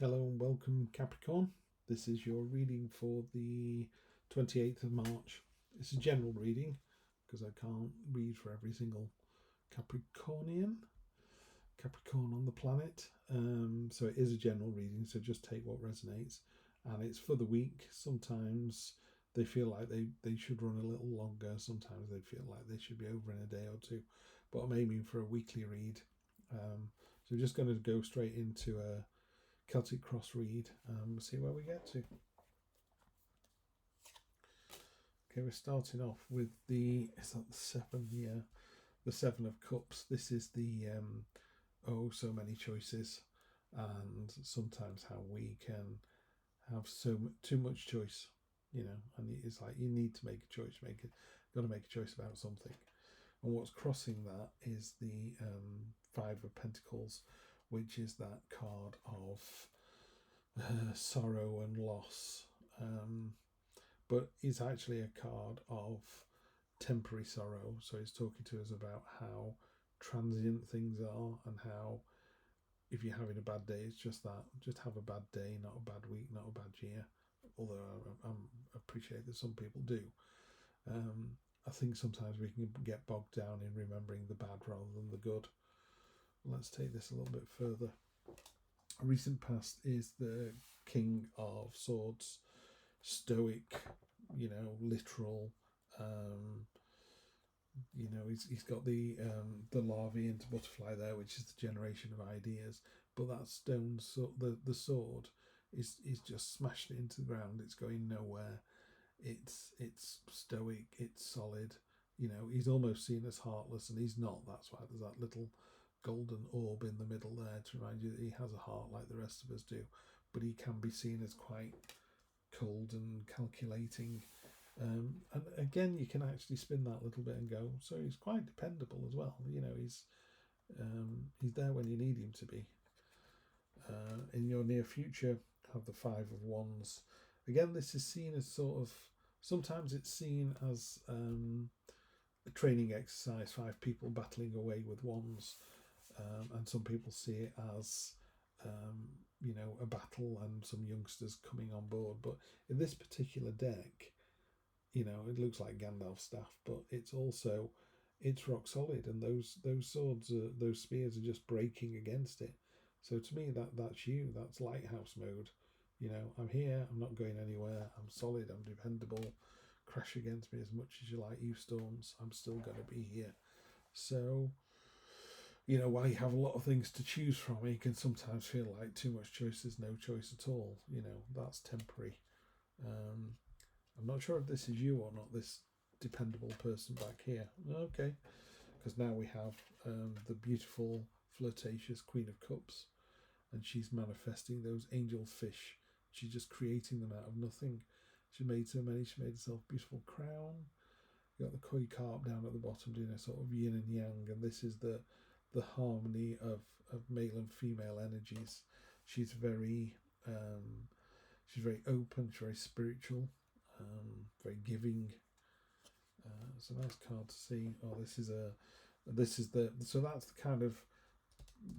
Hello and welcome, Capricorn. This is your reading for the 28th of March. It's a general reading because I can't read for every single Capricorn on the planet. So it is a general reading, so just take what resonates. And it's for the week. Sometimes they feel like they should run a little longer. Sometimes they feel like they should be over in a day or two. But I'm aiming for a weekly read. So we're just going to go straight into a Celtic cross read and see where we get to. Okay, we're starting off with the seven? Yeah, the Seven of Cups. This is the oh, so many choices, and sometimes how we can have too much choice, and it's like you need to make a choice. Got to make a choice about something. And what's crossing that is the Five of Pentacles, which is that card of sorrow and loss, but it's actually a card of temporary sorrow. So it's talking to us about how transient things are and how if you're having a bad day, it's just that. Just have a bad day, not a bad week, not a bad year. Although I appreciate that some people do. I think sometimes we can get bogged down in remembering the bad rather than the good. Let's take this a little bit further. Recent past is the King of Swords, stoic, literal. He's got the larvae into butterfly there, which is the generation of ideas. But that stone, the sword, is just smashed into the ground. It's going nowhere. It's stoic. It's solid. He's almost seen as heartless, and he's not. That's why there's that little golden orb in the middle there to remind you that he has a heart like the rest of us do, but he can be seen as quite cold and calculating. And again, you can actually spin that little bit and go, so he's quite dependable as well. He's there when you need him to be. In your near future, have the Five of Wands. Again, this is seen as sometimes it's seen as a training exercise, 5 people battling away with wands. And some people see it as, a battle and some youngsters coming on board. But in this particular deck, it looks like Gandalf's staff, but it's rock solid, and those swords, those spears are just breaking against it. So to me, that's you. That's lighthouse mode. I'm here. I'm not going anywhere. I'm solid. I'm dependable. Crash against me as much as you like, you storms. I'm still going to be here. So, while you have a lot of things to choose from, it can sometimes feel like too much choice is no choice at all. That's temporary. I'm not sure if this is you or not, this dependable person back here. Okay, because now we have the beautiful, flirtatious Queen of Cups, and she's manifesting those angel fish. She's just creating them out of nothing. She made so many. She made herself a beautiful crown. You got the koi carp down at the bottom doing a sort of yin and yang, and this is the harmony of male and female energies. She's very open, she's very spiritual, very giving. It's a nice card to see. Oh, so that's the kind of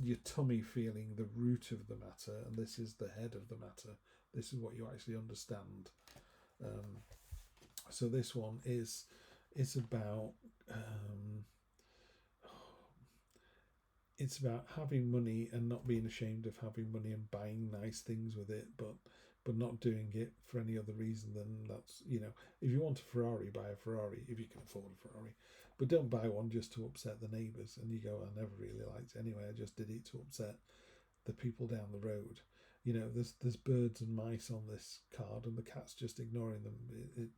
your tummy feeling, the root of the matter, and this is the head of the matter. This is what you actually understand. So this one it's about it's about having money and not being ashamed of having money and buying nice things with it, but not doing it for any other reason than that's, if you want a Ferrari, buy a Ferrari if you can afford a Ferrari, but don't buy one just to upset the neighbours and you go, I never really liked it anyway, I just did it to upset the people down the road. There's birds and mice on this card, and the cat's just ignoring them.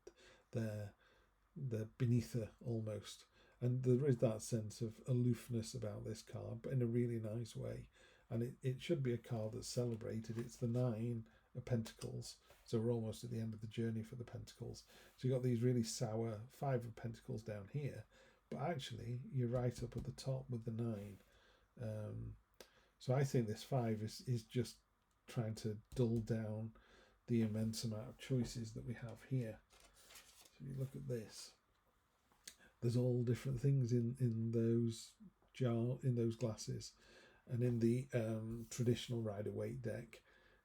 They're beneath her almost. And there is that sense of aloofness about this card, but in a really nice way. And it should be a card that's celebrated. It's the Nine of Pentacles. So we're almost at the end of the journey for the Pentacles. So you've got these really sour Five of Pentacles down here. But actually, you're right up at the top with the Nine. So I think this 5 is just trying to dull down the immense amount of choices that we have here. So you look at this. There's all different things in those glasses, and in the traditional Rider-Waite deck,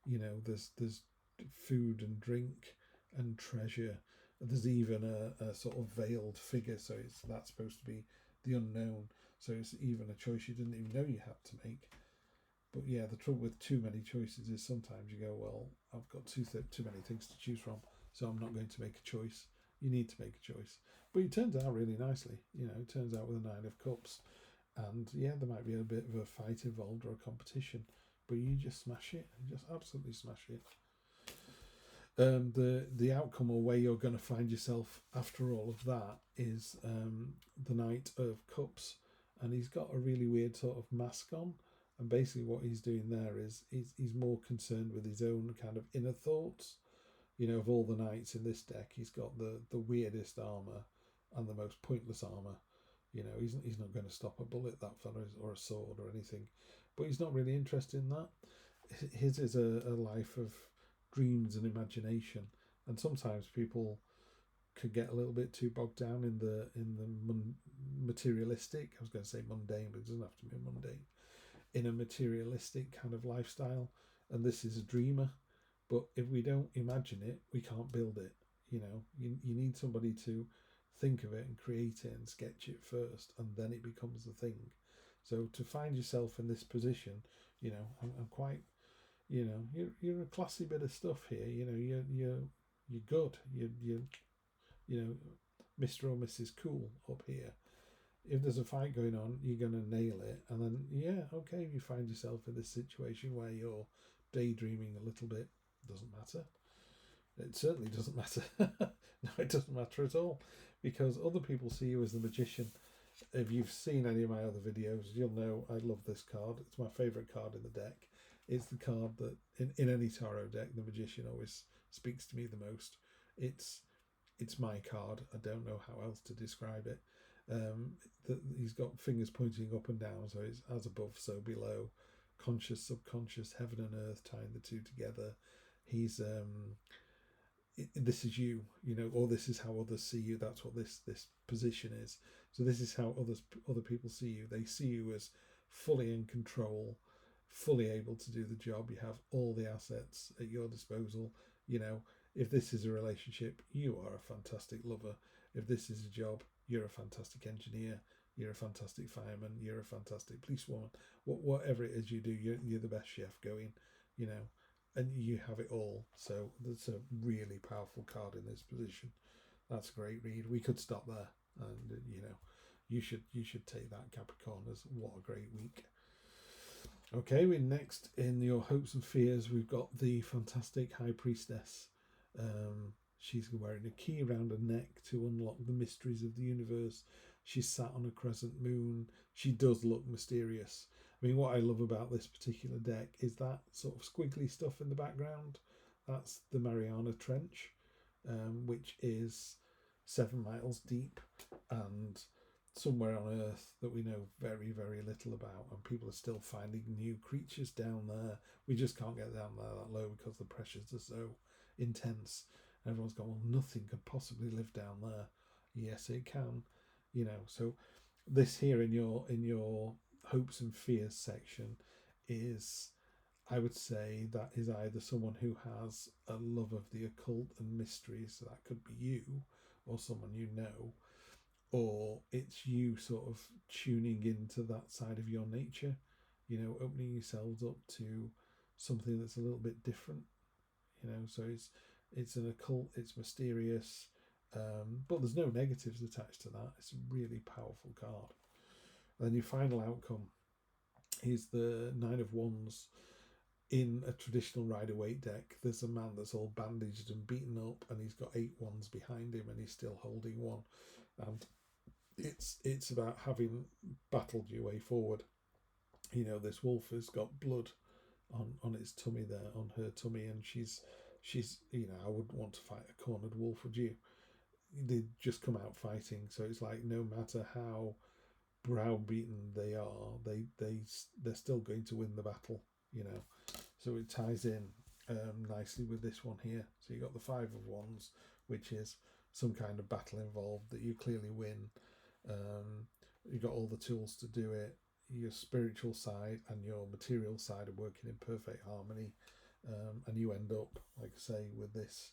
You know, there's food and drink and treasure. There's even a sort of veiled figure, so that's supposed to be the unknown. So it's even a choice you didn't even know you had to make. But yeah, the trouble with too many choices is sometimes you go, well, I've got too many things to choose from, so I'm not going to make a choice. You need to make a choice. But it turns out really nicely. You know, it turns out with a Nine of Cups. And yeah, there might be a bit of a fight involved or a competition, but you just smash it. You just absolutely smash it. The outcome or where you're going to find yourself after all of that is the Knight of Cups. And he's got a really weird sort of mask on. And basically what he's doing there is he's more concerned with his own kind of inner thoughts. You know, of all the knights in this deck, he's got the weirdest armour and the most pointless armour. You know, he's not going to stop a bullet, that fellow, or a sword or anything. But he's not really interested in that. His is a life of dreams and imagination. And sometimes people could get a little bit too bogged down in the materialistic. I was going to say mundane, but it doesn't have to be mundane. In a materialistic kind of lifestyle. And this is a dreamer. But if we don't imagine it, we can't build it. You know, you need somebody to think of it and create it and sketch it first, and then it becomes the thing. So to find yourself in this position, you know, I'm quite, you know, you're a classy bit of stuff here. You know, you're good. You know, Mr. or Mrs. Cool up here. If there's a fight going on, you're going to nail it. And then, yeah, okay, if you find yourself in this situation where you're daydreaming a little bit, doesn't matter. It certainly doesn't matter. No, it doesn't matter at all, because other people see you as the magician. If you've seen any of my other videos, you'll know I love this card. It's my favourite card in the deck. It's the card that in any tarot deck, the magician always speaks to me the most. It's my card. I don't know how else to describe it. He's got fingers pointing up and down, so it's as above, so below. Conscious, subconscious, heaven and earth, tying the two together. He's this is you, you know, or this is how others see you. That's what this position is. So this is how other people see you. They see you as fully in control, fully able to do the job. You have all the assets at your disposal. You know, if this is a relationship, you are a fantastic lover. If this is a job, you're a fantastic engineer. You're a fantastic fireman. You're a fantastic policewoman. Whatever it is you do, you're the best chef going. You know, and you have it all. So that's a really powerful card in this position. That's a great read. We could stop there, and you know, you should take that, Capricorn, as what a great week. Okay, we're next in your hopes and fears. We've got the fantastic High Priestess. She's wearing a key around her neck to unlock the mysteries of the universe. She's sat on a crescent moon. She does look mysterious. I mean, what I love about this particular deck is that sort of squiggly stuff in the background. That's the Mariana Trench, which is 7 miles deep and somewhere on Earth that we know very, very little about. And people are still finding new creatures down there. We just can't get down there that low because the pressures are so intense. Everyone's gone, well, nothing could possibly live down there. Yes, it can. You know, so this here in your hopes and fears section is, I would say, that is either someone who has a love of the occult and mysteries, so that could be you or someone you know, or it's you sort of tuning into that side of your nature, you know, opening yourselves up to something that's a little bit different, you know. So it's an occult, it's mysterious, but there's no negatives attached to that. It's a really powerful card. Then your final outcome is the Nine of Wands. In a traditional Rider-Waite deck, there's a man that's all bandaged and beaten up, and he's got 8 wands behind him, and he's still holding one. And it's about having battled your way forward. You know, this wolf has got blood on its tummy there, on her tummy, and she's you know, I wouldn't want to fight a cornered wolf, would you? They just come out fighting, so it's like no matter how browbeaten they are, they're still going to win the battle, you know. So it ties in nicely with this one here. So you got the 5 of Wands, which is some kind of battle involved that you clearly win. You've got all the tools to do it. Your spiritual side and your material side are working in perfect harmony. and you end up, like I say, with this.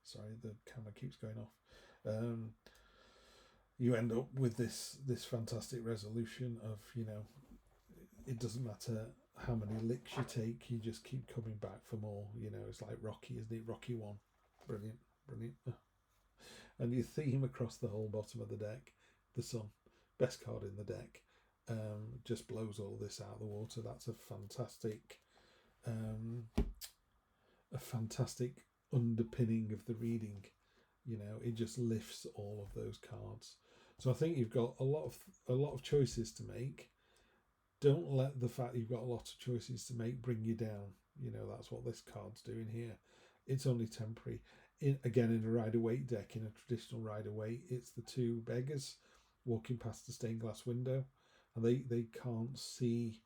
Sorry, the camera keeps going off. You end up with this fantastic resolution of, you know, it doesn't matter how many licks you take, you just keep coming back for more. You know, it's like Rocky, isn't it? Rocky 1. Brilliant, brilliant. And your theme across the whole bottom of the deck, the Sun, best card in the deck, just blows all this out of the water. That's a fantastic underpinning of the reading. You know, it just lifts all of those cards. So I think you've got a lot of choices to make. Don't let the fact you've got a lot of choices to make bring you down. You know, that's what this card's doing here. It's only temporary. Again, in a Rider-Waite deck, in a traditional Rider-Waite, it's the two beggars walking past the stained glass window, and they can't see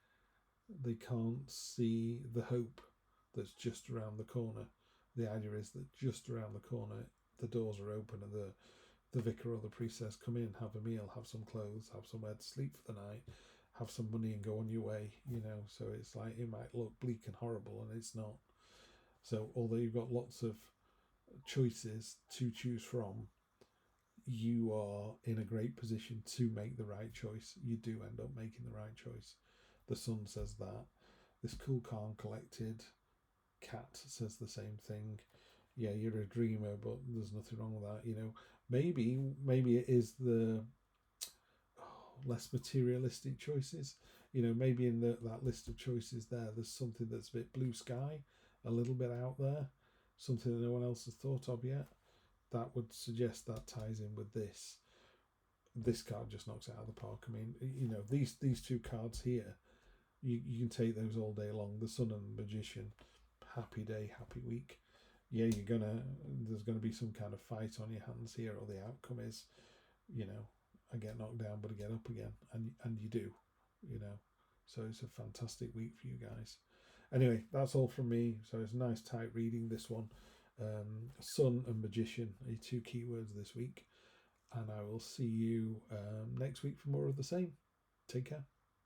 the hope that's just around the corner. The idea is that just around the corner, the doors are open, and the vicar or the priestess come in, have a meal, have some clothes, have somewhere to sleep for the night, have some money, and go on your way. You know, so it's like, it might look bleak and horrible, and it's not. So although you've got lots of choices to choose from, you are in a great position to make the right choice. You do end up making the right choice. The Sun says that. This cool, calm, collected cat says the same thing. Yeah, you're a dreamer, but there's nothing wrong with that. You know, maybe it is the less materialistic choices. You know, maybe in that list of choices there's something that's a bit blue sky, a little bit out there, something that no one else has thought of yet. That would suggest that ties in with this. This card just knocks it out of the park. I mean, you know, these two cards here, you can take those all day long. The Sun and the Magician, happy day, happy week. Yeah, there's gonna be some kind of fight on your hands here, or the outcome is, you know, I get knocked down, but I get up again, and you do, you know. So it's a fantastic week for you guys. Anyway, that's all from me. So it's a nice tight reading, this one. Sun and Magician are your two keywords this week, and I will see you next week for more of the same. Take care.